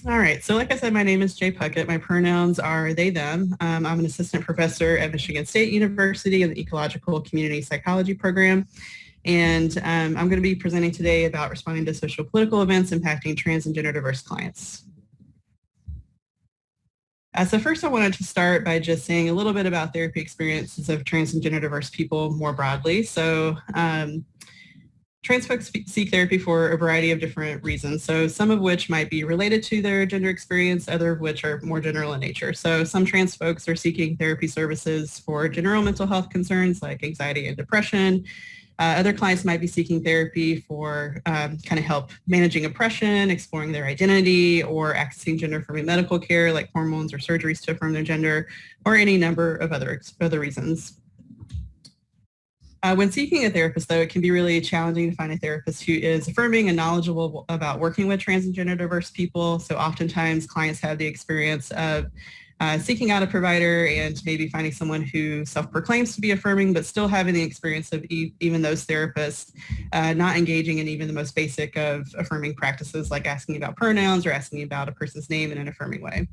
All right, so like I said, my name is Jae Puckett. My pronouns are they, them. I'm an assistant professor at Michigan State University in the Ecological Community Psychology program. And I'm going to be presenting today about responding to socio-political events impacting trans and gender diverse clients. So first I wanted to start by just saying a little bit about therapy experiences of trans and gender diverse people more broadly. So trans folks seek therapy for a variety of different reasons. So some of which might be related to their gender experience, other of which are more general in nature. So some trans folks are seeking therapy services for general mental health concerns like anxiety and depression. Other clients might be seeking therapy for kind of help managing oppression, exploring their identity, or accessing gender-affirming medical care like hormones or surgeries to affirm their gender, or any number of other reasons. When seeking a therapist, though, it can be really challenging to find a therapist who is affirming and knowledgeable about working with trans and gender diverse people. So oftentimes clients have the experience of seeking out a provider and maybe finding someone who self-proclaims to be affirming, but still having the experience of even those therapists not engaging in even the most basic of affirming practices like asking about pronouns or asking about a person's name in an affirming way.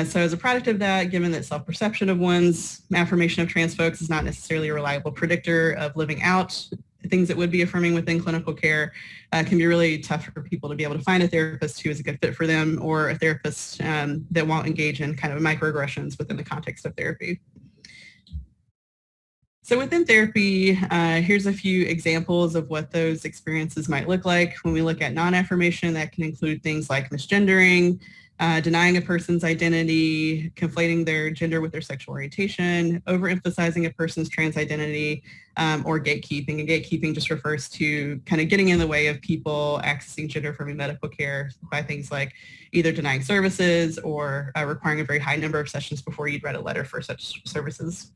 So as a product of that, given that self-perception of one's affirmation of trans folks is not necessarily a reliable predictor of living out things that would be affirming within clinical care, can be really tough for people to be able to find a therapist who is a good fit for them, or a therapist that won't engage in kind of microaggressions within the context of therapy. So within therapy, here's a few examples of what those experiences might look like. When we look at non-affirmation, that can include things like misgendering, denying a person's identity, conflating their gender with their sexual orientation, overemphasizing a person's trans identity, or gatekeeping. And gatekeeping just refers to kind of getting in the way of people accessing gender-affirming medical care by things like either denying services or requiring a very high number of sessions before you'd write a letter for such services.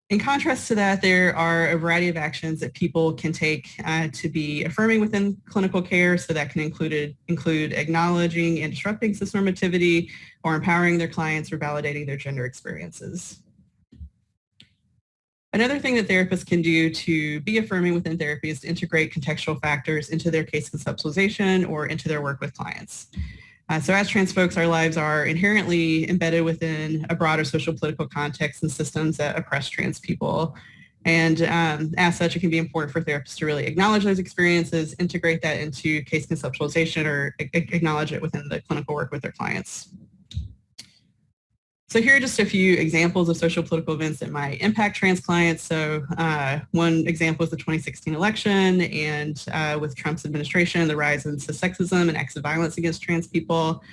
In contrast to that, there are a variety of actions that people can take to be affirming within clinical care. So that can include acknowledging and disrupting cisnormativity, or empowering their clients, or validating their gender experiences. Another thing that therapists can do to be affirming within therapy is to integrate contextual factors into their case conceptualization or into their work with clients. So as trans folks, our lives are inherently embedded within a broader social political context and systems that oppress trans people. And as such, it can be important for therapists to really acknowledge those experiences, integrate that into case conceptualization, or acknowledge it within the clinical work with their clients. So here are just a few examples of social political events that might impact trans clients. So one example is the 2016 election, and with Trump's administration, the rise in sexism and acts of violence against trans people.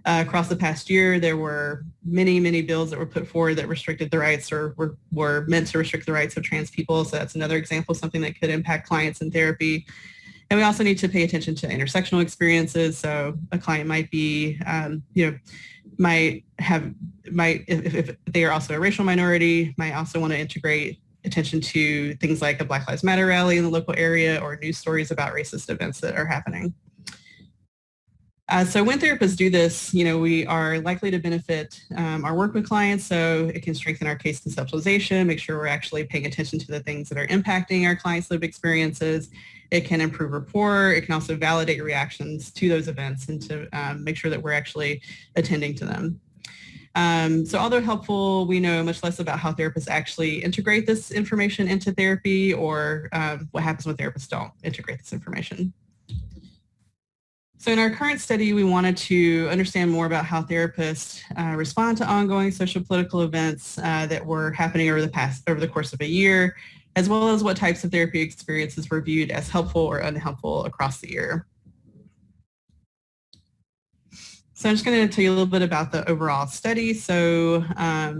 Across the past year, there were many, many bills that were put forward that restricted the rights, or were meant to restrict the rights of trans people. So that's another example of something that could impact clients in therapy. And we also need to pay attention to intersectional experiences. So a client might be, if they are also a racial minority, might also want to integrate attention to things like a Black Lives Matter rally in the local area, or news stories about racist events that are happening. So when therapists do this, we are likely to benefit our work with clients. So it can strengthen our case conceptualization, make sure we're actually paying attention to the things that are impacting our clients' lived experiences. It can improve rapport. It can also validate reactions to those events, and to make sure that we're actually attending to them. So although helpful, we know much less about how therapists actually integrate this information into therapy, or what happens when therapists don't integrate this information. So in our current study, we wanted to understand more about how therapists respond to ongoing social political events that were happening over the course of a year, as well as what types of therapy experiences were viewed as helpful or unhelpful across the year. So I'm just going to tell you a little bit about the overall study. So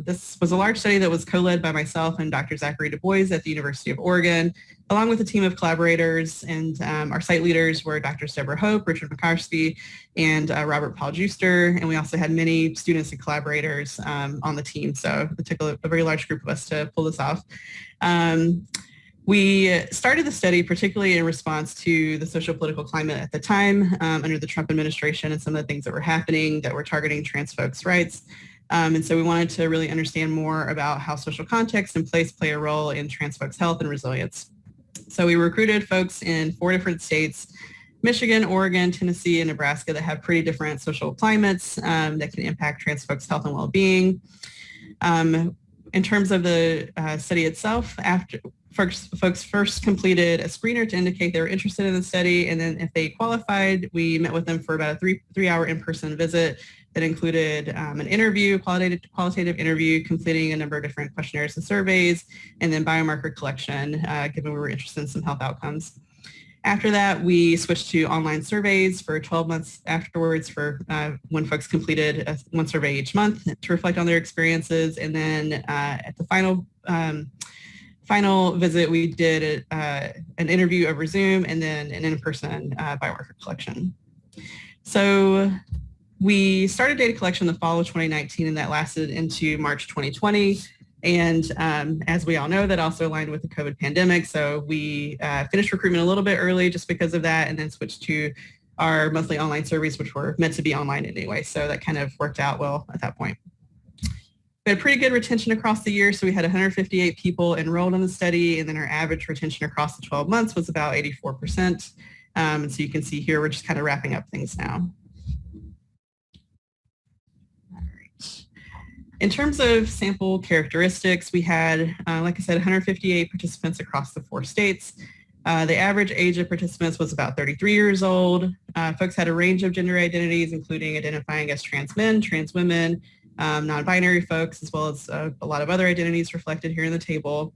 this was a large study that was co-led by myself and Dr. Zachary Du Bois at the University of Oregon, along with a team of collaborators. And our site leaders were Drs. Deborah Hope, Richard McCarthy, and Robert Paul Juster. And we also had many students and collaborators on the team. So it took a very large group of us to pull this off. We started the study particularly in response to the socio-political climate at the time under the Trump administration, and some of the things that were happening that were targeting trans folks' rights. And so we wanted to really understand more about how social context and place play a role in trans folks' health and resilience. So we recruited folks in 4 different states Michigan, Oregon, Tennessee, and Nebraska that have pretty different social climates that can impact trans folks' health and well-being. In terms of the study itself, after folks first completed a screener to indicate they were interested in the study, and then if they qualified, we met with them for about a three-hour in-person visit that included an interview, qualitative interview, completing a number of different questionnaires and surveys, and then biomarker collection, given we were interested in some health outcomes. After that, we switched to online surveys for 12 months afterwards for when folks completed one survey each month to reflect on their experiences. And then at the final visit, we did an interview over Zoom and then an in-person biomarker collection. So we started data collection in the fall of 2019, and that lasted into March 2020. And as we all know, that also aligned with the COVID pandemic. So we finished recruitment a little bit early just because of that, and then switched to our monthly online surveys, which were meant to be online anyway. So that kind of worked out well at that point. We had pretty good retention across the year. So we had 158 people enrolled in the study, and then our average retention across the 12 months was about 84%. And so you can see here, we're just kind of wrapping up things now. In terms of sample characteristics, we had, like I said, 158 participants across the 4 states. The average age of participants was about 33 years old. Folks had a range of gender identities, including identifying as trans men, trans women, non-binary folks, as well as a lot of other identities reflected here in the table.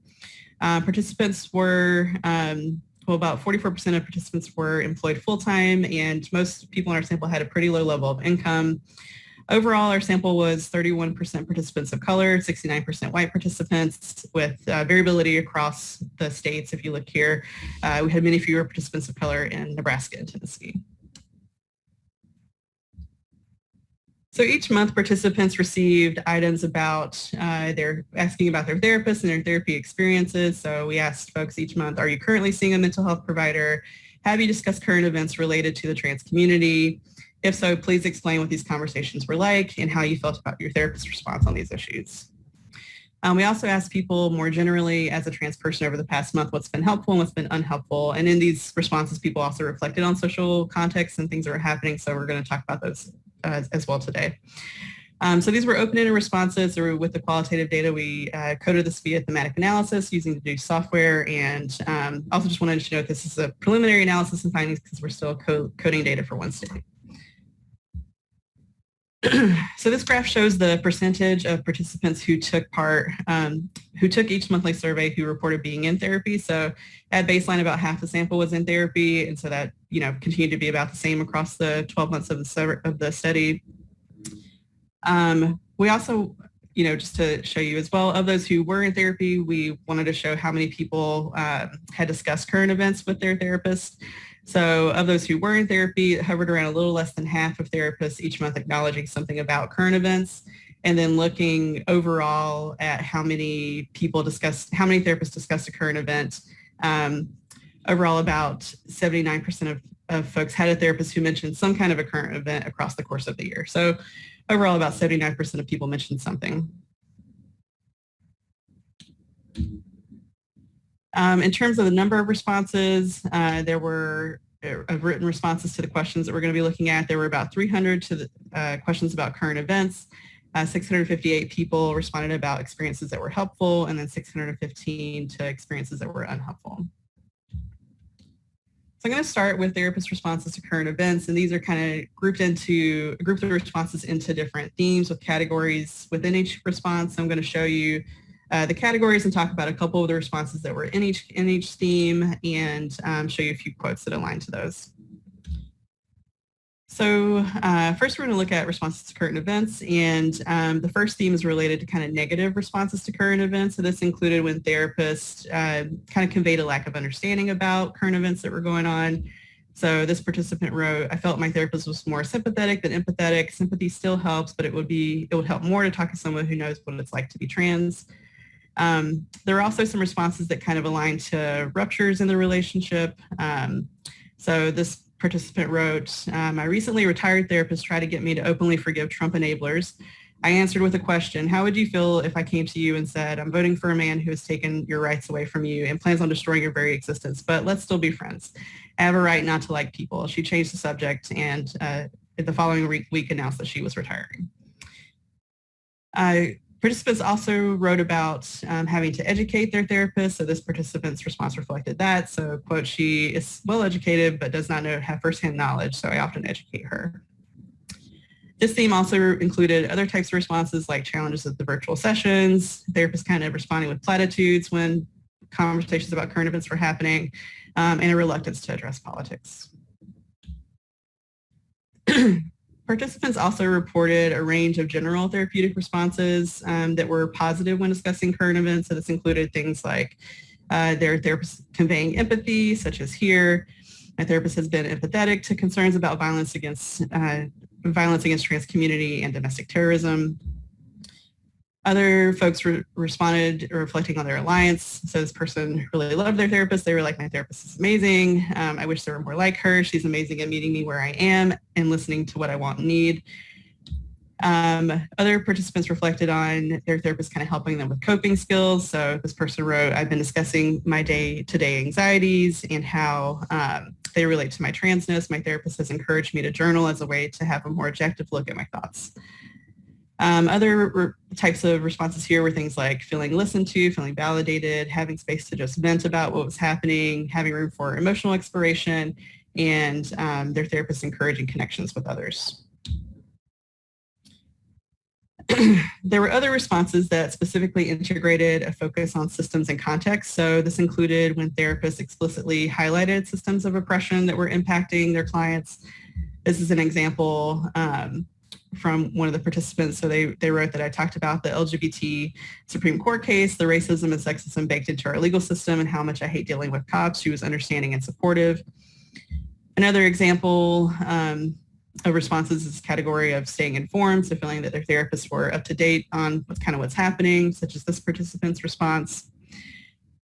Participants were, well, about 44% of participants were employed full-time, and most people in our sample had a pretty low level of income. Overall, our sample was 31% participants of color, 69% white participants, with variability across the states. If you look here, we had many fewer participants of color in Nebraska and Tennessee. So each month, participants received items about asking about their therapist and their therapy experiences. So we asked folks each month, are you currently seeing a mental health provider? Have you discussed current events related to the trans community? If so, please explain what these conversations were like and how you felt about your therapist's response on these issues. We also asked people more generally as a trans person over the past month, what's been helpful and what's been unhelpful. And in these responses, people also reflected on social contexts and things that were happening. So we're going to talk about those as well today. So these were open-ended responses. Or with the qualitative data, we coded this via thematic analysis using the Deduce software. And also just wanted to note this is a preliminary analysis and findings because we're still coding data for one state. So this graph shows the percentage of participants who took each monthly survey who reported being in therapy. So at baseline, about half the sample was in therapy, and so that continued to be about the same across the 12 months of the study. We also, just to show you as well, of those who were in therapy, we wanted to show how many people had discussed current events with their therapist. So of those who were in therapy, it hovered around a little less than half of therapists each month acknowledging something about current events, and then looking overall at how many therapists discussed a current event. Overall, about 79% of folks had a therapist who mentioned some kind of a current event across the course of the year. So overall, about 79% of people mentioned something. In terms of the number of responses, there were written responses to the questions that we're going to be looking at. There were about 300 to the questions about current events. 658 people responded about experiences that were helpful, and then 615 to experiences that were unhelpful. So I'm going to start with therapist responses to current events, and these are kind of grouped the responses into different themes with categories within each response. So I'm going to show you the categories and talk about a couple of the responses that were in each theme, and show you a few quotes that align to those. So first we're going to look at responses to current events, and the first theme is related to kind of negative responses to current events. So this included when therapists kind of conveyed a lack of understanding about current events that were going on. So this participant wrote, I felt my therapist was more sympathetic than empathetic. Sympathy still helps, but it would help more to talk to someone who knows what it's like to be trans. There are also some responses that kind of align to ruptures in the relationship. So this participant wrote, my recently retired therapist tried to get me to openly forgive Trump enablers. I answered with a question: how would you feel if I came to you and said, I'm voting for a man who has taken your rights away from you and plans on destroying your very existence, but let's still be friends. I have a right not to like people. She changed the subject and the following week announced that she was retiring. Participants also wrote about having to educate their therapist. So this participant's response reflected that. So, quote, she is well educated but does not have firsthand knowledge, so I often educate her. This theme also included other types of responses like challenges of the virtual sessions, therapists kind of responding with platitudes when conversations about current events were happening, and a reluctance to address politics. Participants also reported a range of general therapeutic responses that were positive when discussing current events. So this included things like their therapist conveying empathy, such as here, my therapist has been empathetic to concerns about violence against trans community and domestic terrorism. Other folks responded reflecting on their alliance. So this person really loved their therapist. They were like, my therapist is amazing. I wish there were more like her. She's amazing at meeting me where I am and listening to what I want and need. Other participants reflected on their therapist kind of helping them with coping skills. So this person wrote, I've been discussing my day-to-day anxieties and how they relate to my transness. My therapist has encouraged me to journal as a way to have a more objective look at my thoughts. Other types of responses here were things like feeling listened to, feeling validated, having space to just vent about what was happening, having room for emotional exploration, and their therapist encouraging connections with others. There were other responses that specifically integrated a focus on systems and context. So this included when therapists explicitly highlighted systems of oppression that were impacting their clients. This is an example from one of the participants. So they wrote that I talked about the LGBT Supreme Court case, the racism and sexism baked into our legal system, and how much I hate dealing with cops. She was understanding and supportive. Another example of responses is category of staying informed, so feeling that their therapists were up to date on what's happening, such as this participant's response.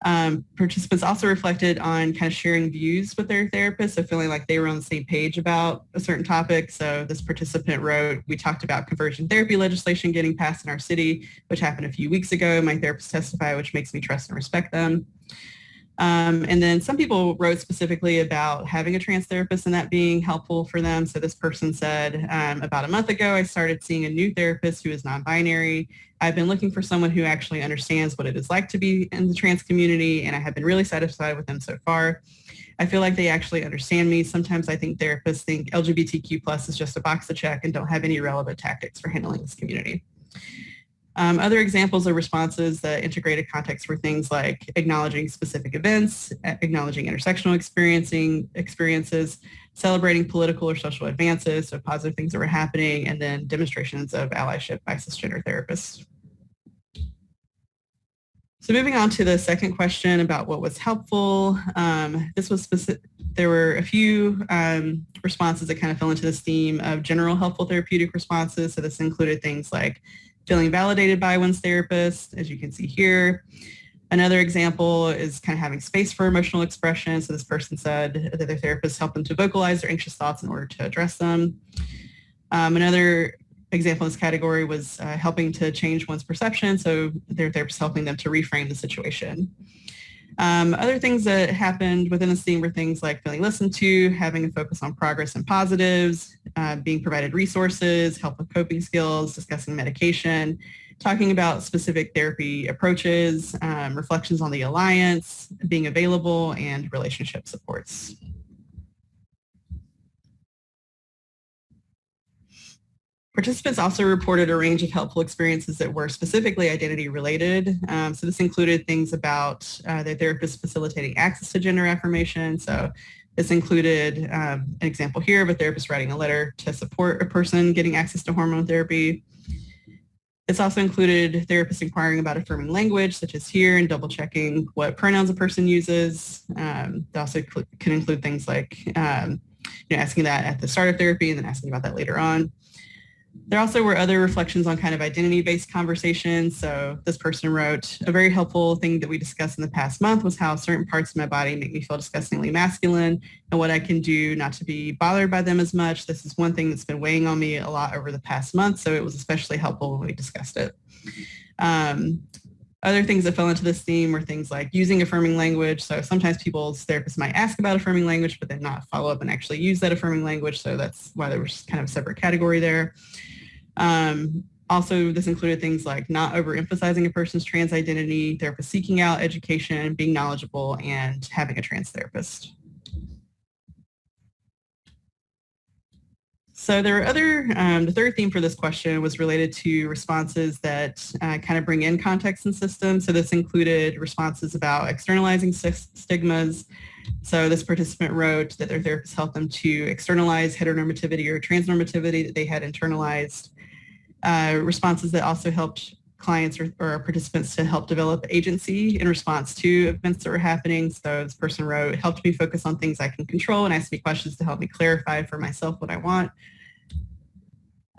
Participants also reflected on kind of sharing views with their therapist, so feeling like they were on the same page about a certain topic. So this participant wrote, we talked about conversion therapy legislation getting passed in our city, which happened a few weeks ago. My therapist testified, which makes me trust and respect them. And then some people wrote specifically about having a trans therapist and that being helpful for them. So this person said, about a month ago, I started seeing a new therapist who is non-binary. I've been looking for someone who actually understands what it is like to be in the trans community, and I have been really satisfied with them so far. I feel like they actually understand me. Sometimes I think therapists think LGBTQ plus is just a box to check and don't have any relevant tactics for handling this community. Other examples of responses that integrated context were things like acknowledging specific events, acknowledging intersectional experiences, celebrating political or social advances, so positive things that were happening, and then demonstrations of allyship by cisgender therapists. So moving on to the second question about what was helpful, this was specific. There were a few responses that kind of fell into this theme of general helpful therapeutic responses. So this included things like feeling validated by one's therapist, as you can see here. Another example is kind of having space for emotional expression. So this person said that their therapist helped them to vocalize their anxious thoughts in order to address them. Another example in this category was helping to change one's perception. So their therapist helping them to reframe the situation. Other things that happened within this theme were things like feeling listened to, having a focus on progress and positives, being provided resources, help with coping skills, discussing medication, talking about specific therapy approaches, reflections on the alliance, being available, and relationship supports. Participants also reported a range of helpful experiences that were specifically identity related. So this included things about their therapist facilitating access to gender affirmation. So this included an example here of a therapist writing a letter to support a person getting access to hormone therapy. It's also included therapists inquiring about affirming language, such as here, and double checking what pronouns a person uses. They also can include things like asking that at the start of therapy and then asking about that later on. There also were other reflections on kind of identity-based conversations. So this person wrote, a very helpful thing that we discussed in the past month was how certain parts of my body make me feel disgustingly masculine and what I can do not to be bothered by them as much. This is one thing that's been weighing on me a lot over the past month, so it was especially helpful when we discussed it. Other things that fell into this theme were things like using affirming language. So sometimes people's therapists might ask about affirming language, but then not follow up and actually use that affirming language. So that's why there was kind of a separate category there. Also, this included things like not overemphasizing a person's trans identity, therapist seeking out education, being knowledgeable, and having a trans therapist. So there are other, the third theme for this question was related to responses that kind of bring in context and systems. So this included responses about externalizing stigmas. So this participant wrote that their therapist helped them to externalize heteronormativity or transnormativity that they had internalized. Responses that also helped clients or participants to help develop agency in response to events that were happening. So this person wrote, it helped me focus on things I can control and ask me questions to help me clarify for myself what I want.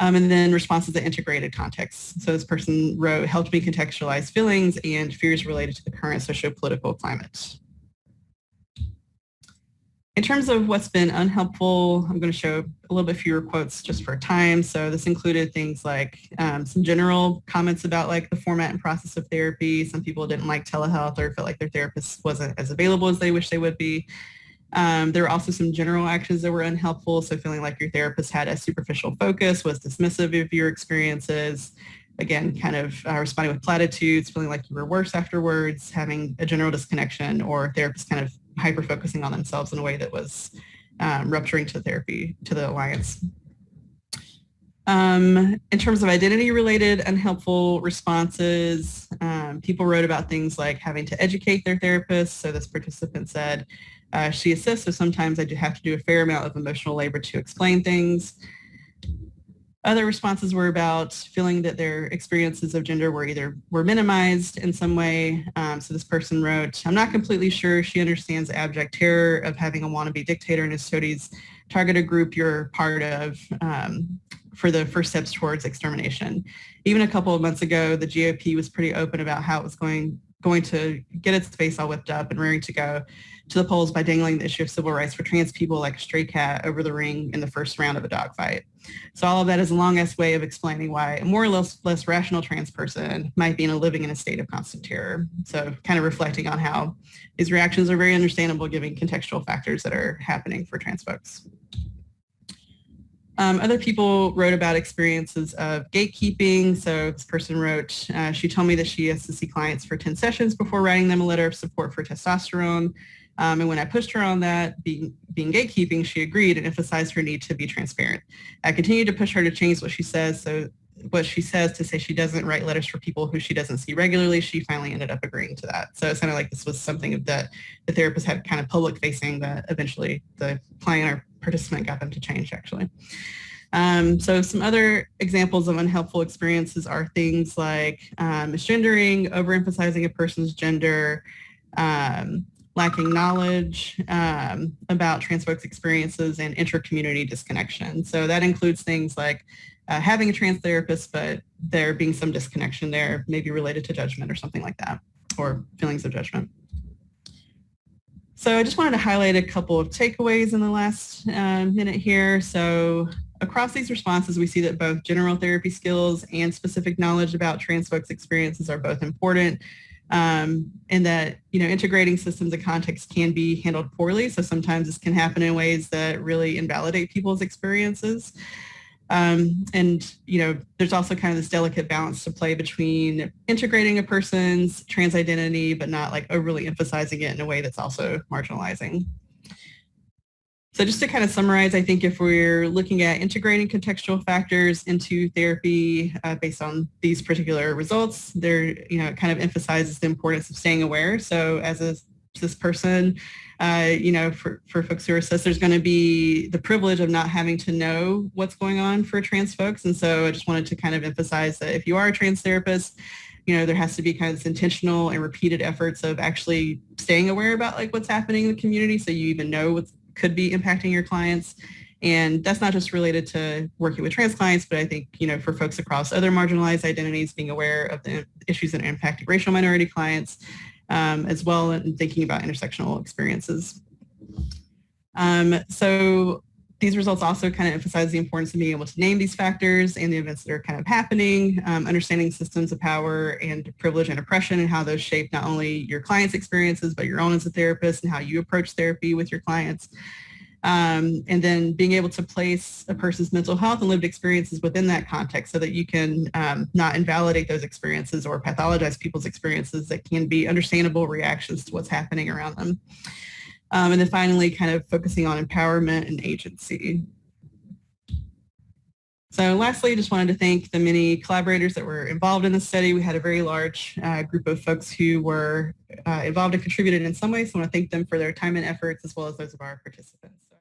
And then responses that integrated context. So this person wrote, helped me contextualize feelings and fears related to the current sociopolitical climate. In terms of what's been unhelpful, I'm going to show a little bit fewer quotes just for time. So this included things like some general comments about like the format and process of therapy. Some people didn't like telehealth or felt like their therapist wasn't as available as they wish they would be. There were also some general actions that were unhelpful. So feeling like your therapist had a superficial focus, was dismissive of your experiences. Again, kind of responding with platitudes, feeling like you were worse afterwards, having a general disconnection, or therapists kind of hyper-focusing on themselves in a way that was rupturing to therapy, to the alliance. In terms of identity-related unhelpful responses, people wrote about things like having to educate their therapist. So this participant said, she assists, so sometimes I do have to do a fair amount of emotional labor to explain things. Other responses were about feeling that their experiences of gender were minimized in some way. So this person wrote, I'm not completely sure she understands the abject terror of having a wannabe dictator in a studies targeted group you're part of for the first steps towards extermination. Even a couple of months ago, the GOP was pretty open about how it was going to get its face all whipped up and rearing to go to the polls by dangling the issue of civil rights for trans people like a stray cat over the ring in the first round of a dogfight. So all of that is a long-ass way of explaining why a more or less rational trans person might be living in a state of constant terror. So kind of reflecting on how these reactions are very understandable given contextual factors that are happening for trans folks. Other people wrote about experiences of gatekeeping. So this person wrote, she told me that she has to see clients for 10 sessions before writing them a letter of support for testosterone. And when I pushed her on that, being gatekeeping, she agreed and emphasized her need to be transparent. I continued to push her to change what she says. So what she says to say she doesn't write letters for people who she doesn't see regularly, she finally ended up agreeing to that. So it sounded like this was something that the therapist had kind of public facing that eventually the client or participant got them to change actually. So some other examples of unhelpful experiences are things like misgendering, overemphasizing a person's gender, lacking knowledge about trans folks' experiences, and inter-community disconnection. So that includes things like having a trans therapist, but there being some disconnection there, maybe related to judgment or something like that, or feelings of judgment. So I just wanted to highlight a couple of takeaways in the last minute here. So across these responses, we see that both general therapy skills and specific knowledge about trans folks' experiences are both important, and that, integrating systems and context can be handled poorly. So sometimes this can happen in ways that really invalidate people's experiences. And there's also kind of this delicate balance to play between integrating a person's trans identity, but not like overly emphasizing it in a way that's also marginalizing. So just to kind of summarize, I think if we're looking at integrating contextual factors into therapy based on these particular results, it kind of emphasizes the importance of staying aware. So as a cis person, for folks who are cis, there's going to be the privilege of not having to know what's going on for trans folks. And so I just wanted to kind of emphasize that if you are a trans therapist, there has to be kind of this intentional and repeated efforts of actually staying aware about like what's happening in the community so you even know what could be impacting your clients, And that's not just related to working with trans clients, but I think, for folks across other marginalized identities, being aware of the issues that are impacting racial minority clients, as well, and thinking about intersectional experiences. So these results also kind of emphasize the importance of being able to name these factors and the events that are kind of happening, understanding systems of power and privilege and oppression and how those shape not only your clients' experiences, but your own as a therapist and how you approach therapy with your clients. And then being able to place a person's mental health and lived experiences within that context so that you can not invalidate those experiences or pathologize people's experiences that can be understandable reactions to what's happening around them. And then finally, kind of focusing on empowerment and agency. So lastly, I just wanted to thank the many collaborators that were involved in the study. We had a very large group of folks who were involved and contributed in some ways. So I want to thank them for their time and efforts, as well as those of our participants.